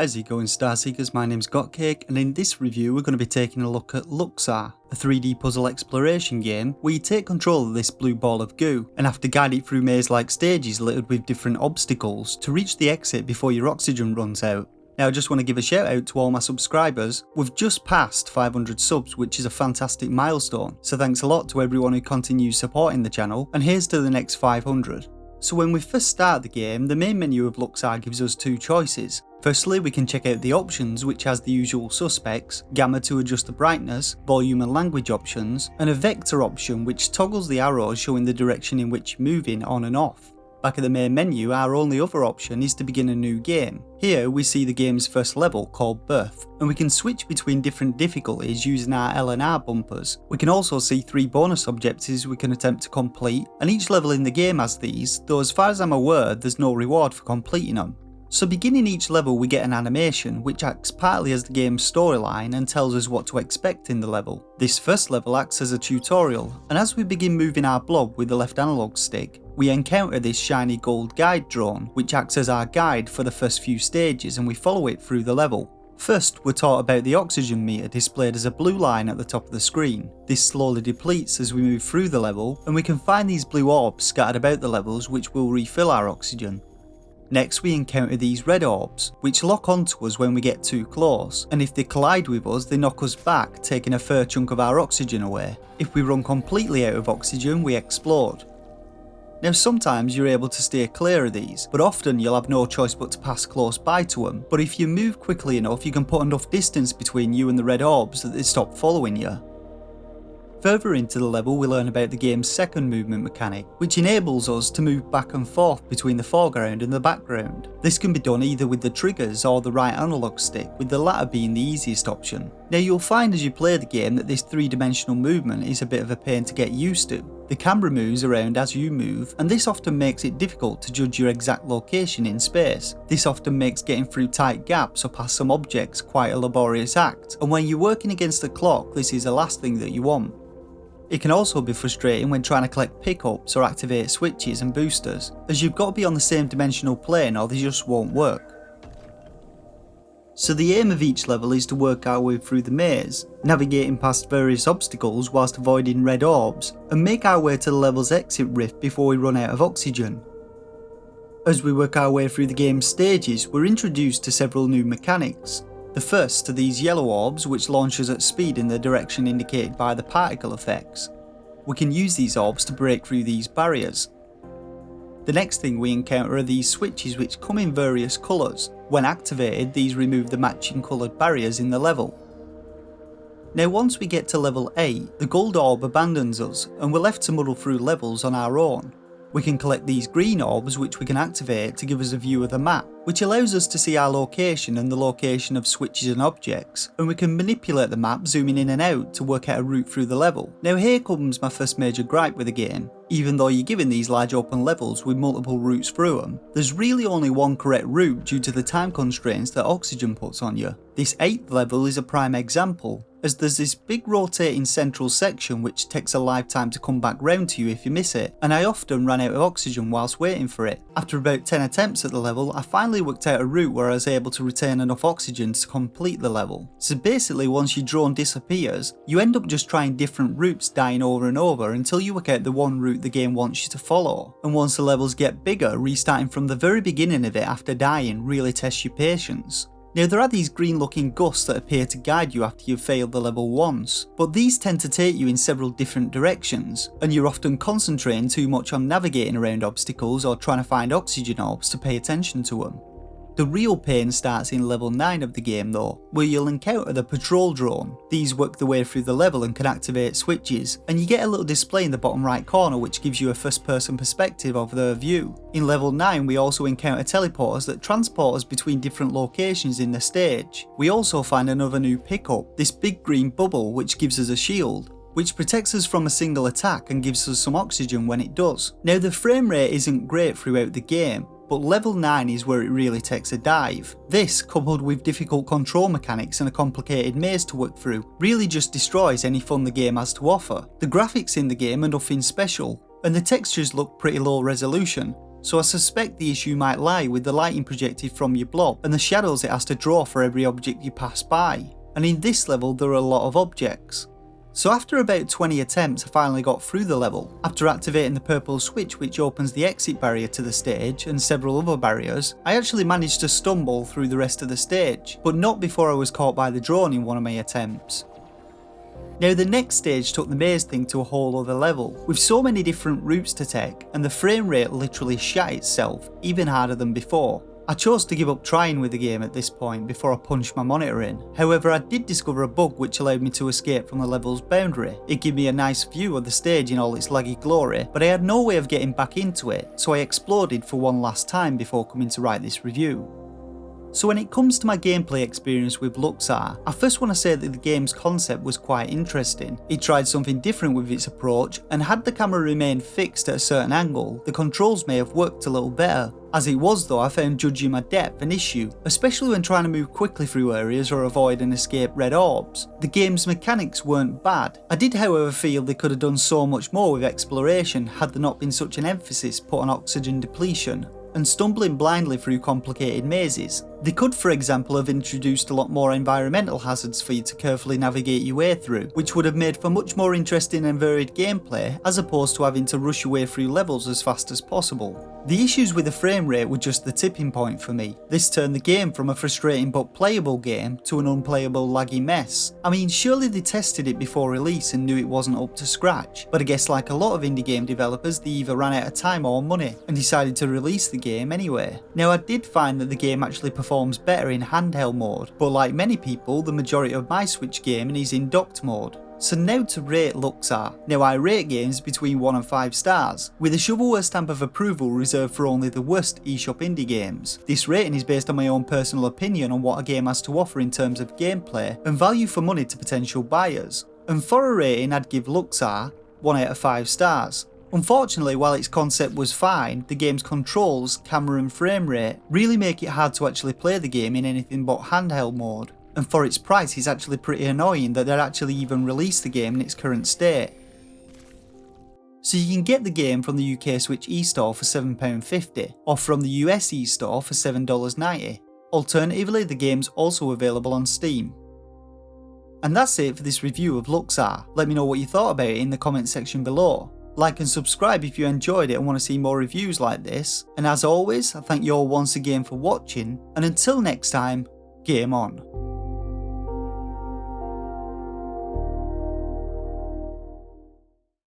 How's it going, Starseekers? My name's Gotcake, and in this review we're going to be taking a look at Luxar, a 3D puzzle exploration game where you take control of this blue ball of goo and have to guide it through maze-like stages littered with different obstacles to reach the exit before your oxygen runs out. Now I just want to give a shout out to all my subscribers. We've just passed 500 subs, which is a fantastic milestone, so thanks a lot to everyone who continues supporting the channel, and here's to the next 500. So when we first start the game, the main menu of Luxar gives us two choices. Firstly, we can check out the options, which has the usual suspects: gamma to adjust the brightness, volume and language options, and a vector option which toggles the arrows showing the direction in which you're moving on and off. Back at the main menu, our only other option is to begin a new game. Here we see the game's first level called Birth, and we can switch between different difficulties using our L and R bumpers. We can also see 3 bonus objectives we can attempt to complete, and each level in the game has these, though as far as I'm aware there's no reward for completing them. So beginning each level we get an animation which acts partly as the game's storyline and tells us what to expect in the level. This first level acts as a tutorial, and as we begin moving our blob with the left analog stick, we encounter this shiny gold guide drone which acts as our guide for the first few stages, and we follow it through the level. First, we're taught about the oxygen meter displayed as a blue line at the top of the screen. This slowly depletes as we move through the level, and we can find these blue orbs scattered about the levels which will refill our oxygen. Next we encounter these red orbs, which lock onto us when we get too close, and if they collide with us they knock us back, taking a fair chunk of our oxygen away. If we run completely out of oxygen we explode. Now sometimes you're able to steer clear of these, but often you'll have no choice but to pass close by to them, but if you move quickly enough you can put enough distance between you and the red orbs that they stop following you. Further into the level we learn about the game's second movement mechanic, which enables us to move back and forth between the foreground and the background. This can be done either with the triggers or the right analog stick, with the latter being the easiest option. Now you'll find as you play the game that this 3-dimensional movement is a bit of a pain to get used to. The camera moves around as you move, and this often makes it difficult to judge your exact location in space. This often makes getting through tight gaps or past some objects quite a laborious act, and when you're working against the clock this is the last thing that you want. It can also be frustrating when trying to collect pickups or activate switches and boosters, as you've got to be on the same dimensional plane or they just won't work. So the aim of each level is to work our way through the maze, navigating past various obstacles whilst avoiding red orbs, and make our way to the level's exit rift before we run out of oxygen. As we work our way through the game's stages, we're introduced to several new mechanics. The first are these yellow orbs which launch us at speed in the direction indicated by the particle effects. We can use these orbs to break through these barriers. The next thing we encounter are these switches which come in various colours. When activated, these remove the matching coloured barriers in the level. Now once we get to level 8, the gold orb abandons us and we're left to muddle through levels on our own. We can collect these green orbs which we can activate to give us a view of the map, which allows us to see our location and the location of switches and objects, and we can manipulate the map zooming in and out to work out a route through the level. Now here comes my first major gripe with the game. Even though you're given these large open levels with multiple routes through them, there's really only one correct route due to the time constraints that oxygen puts on you. This 8th level is a prime example, as there's this big rotating central section which takes a lifetime to come back round to you if you miss it, and I often ran out of oxygen whilst waiting for it. After about 10 attempts at the level, I finally worked out a route where I was able to retain enough oxygen to complete the level. So basically once your drone disappears, you end up just trying different routes, dying over and over until you work out the one route the game wants you to follow, and once the levels get bigger, restarting from the very beginning of it after dying really tests your patience. Now there are these green looking gusts that appear to guide you after you've failed the level once, but these tend to take you in several different directions, and you're often concentrating too much on navigating around obstacles or trying to find oxygen orbs to pay attention to them. The real pain starts in level 9 of the game though, where you'll encounter the patrol drone. These work their way through the level and can activate switches, and you get a little display in the bottom right corner which gives you a first person perspective of their view. In level 9 we also encounter teleporters that transport us between different locations in the stage. We also find another new pickup, this big green bubble which gives us a shield, which protects us from a single attack and gives us some oxygen when it does. Now the frame rate isn't great throughout the game, but level 9 is where it really takes a dive. This, coupled with difficult control mechanics and a complicated maze to work through, really just destroys any fun the game has to offer. The graphics in the game are nothing special, and the textures look pretty low resolution, so I suspect the issue might lie with the lighting projected from your blob and the shadows it has to draw for every object you pass by, and in this level there are a lot of objects. So after about 20 attempts I finally got through the level. After activating the purple switch which opens the exit barrier to the stage and several other barriers, I actually managed to stumble through the rest of the stage, but not before I was caught by the drone in one of my attempts. Now the next stage took the maze thing to a whole other level, with so many different routes to take, and the frame rate literally shat itself, even harder than before. I chose to give up trying with the game at this point before I punched my monitor in. However, I did discover a bug which allowed me to escape from the level's boundary. It gave me a nice view of the stage in all its laggy glory, but I had no way of getting back into it, so I exploded for one last time before coming to write this review. So when it comes to my gameplay experience with Luxar, I first want to say that the game's concept was quite interesting. It tried something different with its approach, and had the camera remained fixed at a certain angle, the controls may have worked a little better. As it was though, I found judging my depth an issue, especially when trying to move quickly through areas or avoid and escape red orbs. The game's mechanics weren't bad. I did however feel they could have done so much more with exploration had there not been such an emphasis put on oxygen depletion and stumbling blindly through complicated mazes. They could, for example, have introduced a lot more environmental hazards for you to carefully navigate your way through, which would have made for much more interesting and varied gameplay as opposed to having to rush your way through levels as fast as possible. The issues with the frame rate were just the tipping point for me. This turned the game from a frustrating but playable game to an unplayable laggy mess. I mean, surely they tested it before release and knew it wasn't up to scratch, but I guess like a lot of indie game developers, they either ran out of time or money and decided to release the game anyway. Now I did find that the game actually performs better in handheld mode, but like many people, the majority of my Switch gaming is in docked mode. So now to rate Luxar. Now I rate games between 1 and 5 stars, with a shovelware stamp of approval reserved for only the worst eShop indie games. This rating is based on my own personal opinion on what a game has to offer in terms of gameplay and value for money to potential buyers. And for a rating I'd give Luxar 1 out of 5 stars. Unfortunately, while its concept was fine, the game's controls, camera and frame rate really make it hard to actually play the game in anything but handheld mode. And for its price, it's actually pretty annoying that they'd actually even released the game in its current state. So you can get the game from the UK Switch eStore for £7.50, or from the US eStore for $7.90. Alternatively, the game's also available on Steam. And that's it for this review of Luxar. Let me know what you thought about it in the comment section below. Like and subscribe if you enjoyed it and want to see more reviews like this. And as always, I thank you all once again for watching, and until next time, game on.